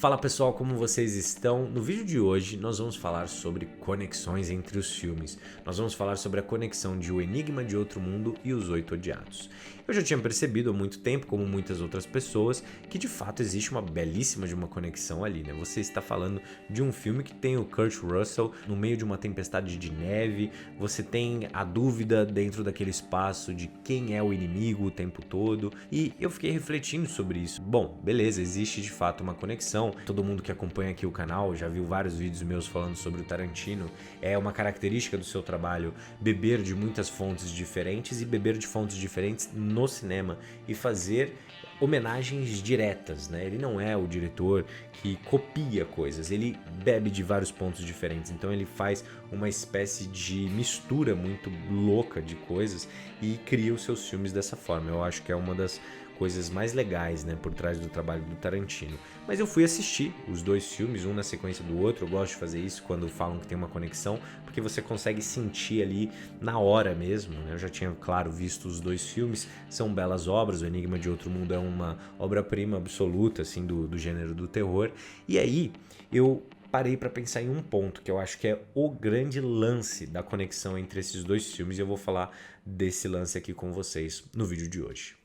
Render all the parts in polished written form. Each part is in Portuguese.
Fala pessoal, como vocês estão? No vídeo de hoje nós vamos falar sobre conexões entre os filmes. Nós vamos falar sobre a conexão de O Enigma de Outro Mundo e Os Oito Odiados. Eu já tinha percebido há muito tempo, como muitas outras pessoas, que de fato existe uma belíssima de uma conexão ali, né? Você está falando de um filme que tem o Kurt Russell no meio de uma tempestade de neve, você tem a dúvida dentro daquele espaço de quem é o inimigo o tempo todo, e eu fiquei refletindo sobre isso. Bom, beleza, existe de fato uma conexão. Todo mundo que acompanha aqui o canal já viu vários vídeos meus falando sobre o Tarantino. É uma característica do seu trabalho beber de muitas fontes diferentes e beber de fontes diferentes no cinema e fazer homenagens diretas, né? Ele não é o diretor que copia coisas, ele bebe de vários pontos diferentes, então ele faz uma espécie de mistura muito louca de coisas e cria os seus filmes dessa forma. Eu acho que é uma das coisas mais legais, né, por trás do trabalho do Tarantino. Mas eu fui assistir os dois filmes, um na sequência do outro. Eu gosto de fazer isso quando falam que tem uma conexão, porque você consegue sentir ali na hora mesmo, né? Eu já tinha, claro, visto os dois filmes, são belas obras. O Enigma de Outro Mundo é uma obra-prima absoluta, assim, do gênero do terror. E aí, eu parei para pensar em um ponto que eu acho que é o grande lance da conexão entre esses dois filmes, e eu vou falar desse lance aqui com vocês no vídeo de hoje.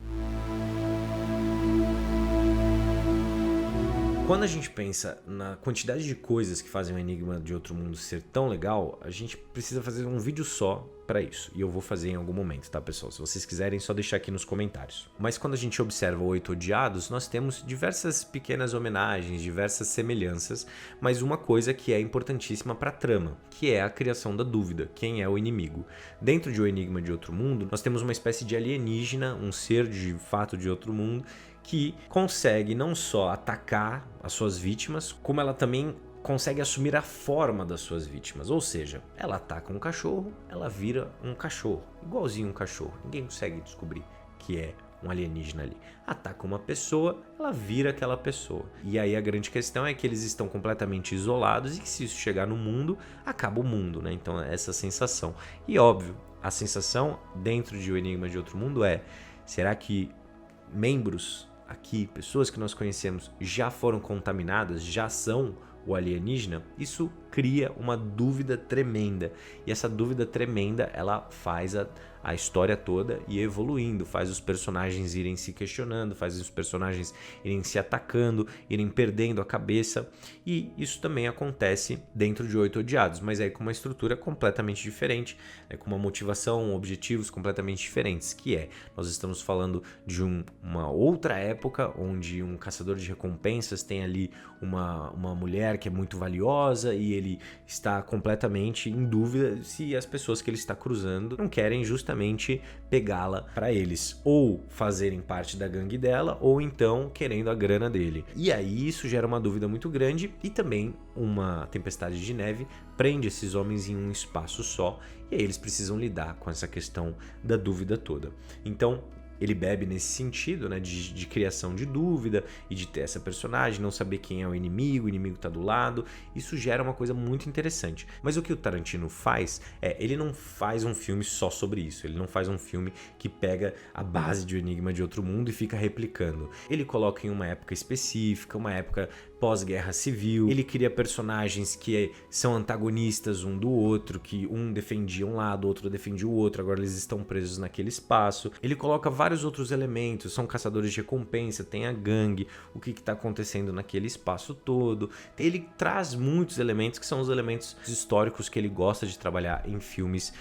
Quando a gente pensa na quantidade de coisas que fazem o Enigma de Outro Mundo ser tão legal, a gente precisa fazer um vídeo só para isso. E eu vou fazer em algum momento, tá, pessoal? Se vocês quiserem, só deixar aqui nos comentários. Mas quando a gente observa o Oito Odiados, nós temos diversas pequenas homenagens, diversas semelhanças, mas uma coisa que é importantíssima para a trama, que é a criação da dúvida. Quem é o inimigo? Dentro de O Enigma de Outro Mundo, nós temos uma espécie de alienígena, um ser de fato de outro mundo, que consegue não só atacar as suas vítimas, como ela também consegue assumir a forma das suas vítimas. Ou seja, ela ataca um cachorro, ela vira um cachorro, igualzinho um cachorro. Ninguém consegue descobrir que é um alienígena ali. Ataca uma pessoa, ela vira aquela pessoa. E aí a grande questão é que eles estão completamente isolados e que se isso chegar no mundo, acaba o mundo, né? Então é essa sensação. E óbvio, a sensação dentro de O Enigma de Outro Mundo é: será que membros aqui, pessoas que nós conhecemos, já foram contaminadas, já são o alienígena? Isso cria uma dúvida tremenda, e essa dúvida tremenda ela faz a história toda ir evoluindo, faz os personagens irem se questionando, faz os personagens irem se atacando, irem perdendo a cabeça, e isso também acontece dentro de Oito Odiados, mas aí com uma estrutura completamente diferente, né, com uma motivação, objetivos completamente diferentes, que é, nós estamos falando de uma outra época, onde um caçador de recompensas tem ali uma mulher que é muito valiosa, e ele está completamente em dúvida se as pessoas que ele está cruzando não querem justamente pegá-la para eles, ou fazerem parte da gangue dela, ou então querendo a grana dele. E aí isso gera uma dúvida muito grande, e também uma tempestade de neve prende esses homens em um espaço só, e aí eles precisam lidar com essa questão da dúvida toda. Então ele bebe nesse sentido, né, de criação de dúvida e de ter essa personagem, não saber quem é o inimigo tá do lado. Isso gera uma coisa muito interessante. Mas o que o Tarantino faz ele não faz um filme só sobre isso. Ele não faz um filme que pega a base de O Enigma de Outro Mundo e fica replicando. Ele coloca em uma época específica, uma época pós-guerra civil. Ele cria personagens que são antagonistas um do outro, que um defendia um lado, o outro defendia o outro, agora eles estão presos naquele espaço. Ele coloca vários outros elementos, são caçadores de recompensa, tem a gangue, o que está acontecendo naquele espaço todo. Ele traz muitos elementos que são os elementos históricos que ele gosta de trabalhar em filmes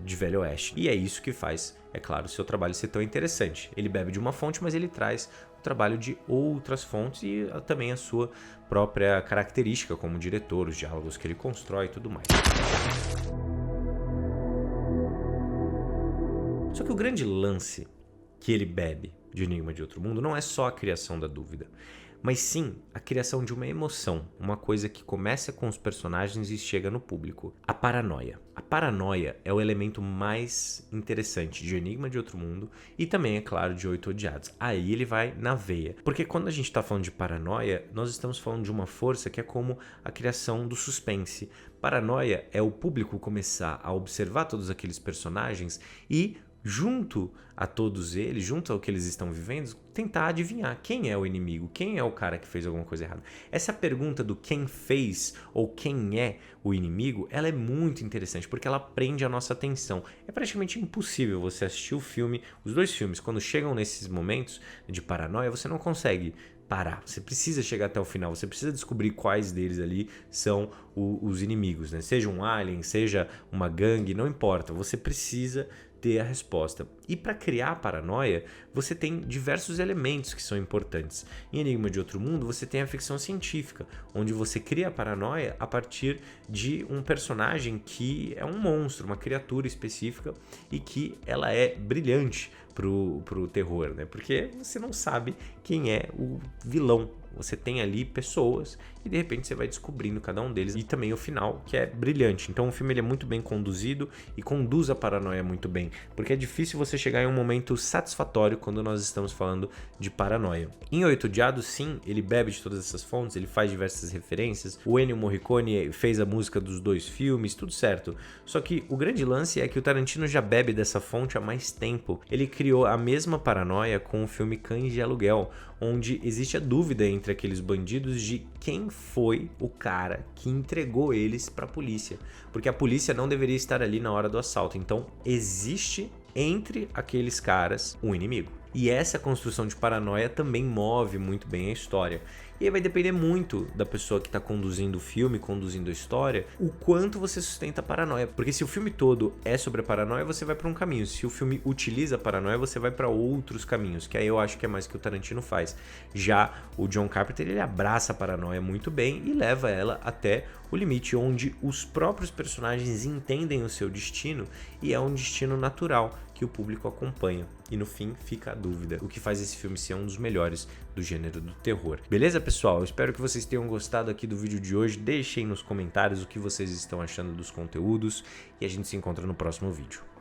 de Velho Oeste. E é isso que faz, é claro, o seu trabalho ser tão interessante. Ele bebe de uma fonte, mas ele traz o trabalho de outras fontes e também a sua própria característica como diretor, os diálogos que ele constrói e tudo mais. Só que o grande lance que ele bebe de Enigma de Outro Mundo não é só a criação da dúvida, mas sim a criação de uma emoção, uma coisa que começa com os personagens e chega no público: a paranoia. A paranoia é o elemento mais interessante de Enigma de Outro Mundo e também, é claro, de Oito Odiados. Aí ele vai na veia, porque quando a gente está falando de paranoia, nós estamos falando de uma força que é como a criação do suspense. Paranoia é o público começar a observar todos aqueles personagens e junto a todos eles, junto ao que eles estão vivendo, tentar adivinhar quem é o inimigo, quem é o cara que fez alguma coisa errada. Essa pergunta do quem fez ou quem é o inimigo, ela é muito interessante porque ela prende a nossa atenção. É praticamente impossível você assistir o filme, os dois filmes, quando chegam nesses momentos de paranoia, você não consegue parar. Você precisa chegar até o final, você precisa descobrir quais deles ali são os inimigos, né? Seja um alien, seja uma gangue, não importa, você precisa ter a resposta. E para criar a paranoia, você tem diversos elementos que são importantes. Em Enigma de Outro Mundo, você tem a ficção científica, onde você cria a paranoia a partir de um personagem que é um monstro, uma criatura específica e que ela é brilhante pro terror, né? Porque você não sabe quem é o vilão. Você tem ali pessoas e de repente você vai descobrindo cada um deles. E também o final, que é brilhante. Então o filme ele é muito bem conduzido e conduz a paranoia muito bem. Porque é difícil você chegar em um momento satisfatório quando nós estamos falando de paranoia. Em Oito Odiados, sim, ele bebe de todas essas fontes, ele faz diversas referências. O Ennio Morricone fez a música dos dois filmes, tudo certo. Só que o grande lance é que o Tarantino já bebe dessa fonte há mais tempo. Ele criou a mesma paranoia com o filme Cães de Aluguel, onde existe a dúvida entre aqueles bandidos de quem foi o cara que entregou eles para a polícia, porque a polícia não deveria estar ali na hora do assalto. Então existe entre aqueles caras um inimigo. E essa construção de paranoia também move muito bem a história. E aí vai depender muito da pessoa que está conduzindo o filme, conduzindo a história, o quanto você sustenta a paranoia. Porque se o filme todo é sobre a paranoia, você vai para um caminho. Se o filme utiliza a paranoia, você vai para outros caminhos, que aí eu acho que é mais que o Tarantino faz. Já o John Carpenter, ele abraça a paranoia muito bem e leva ela até o limite, onde os próprios personagens entendem o seu destino e é um destino natural que o público acompanha. E no fim fica a dúvida, o que faz esse filme ser um dos melhores do gênero do terror. Beleza, pessoal? Eu espero que vocês tenham gostado aqui do vídeo de hoje. Deixem nos comentários o que vocês estão achando dos conteúdos e a gente se encontra no próximo vídeo.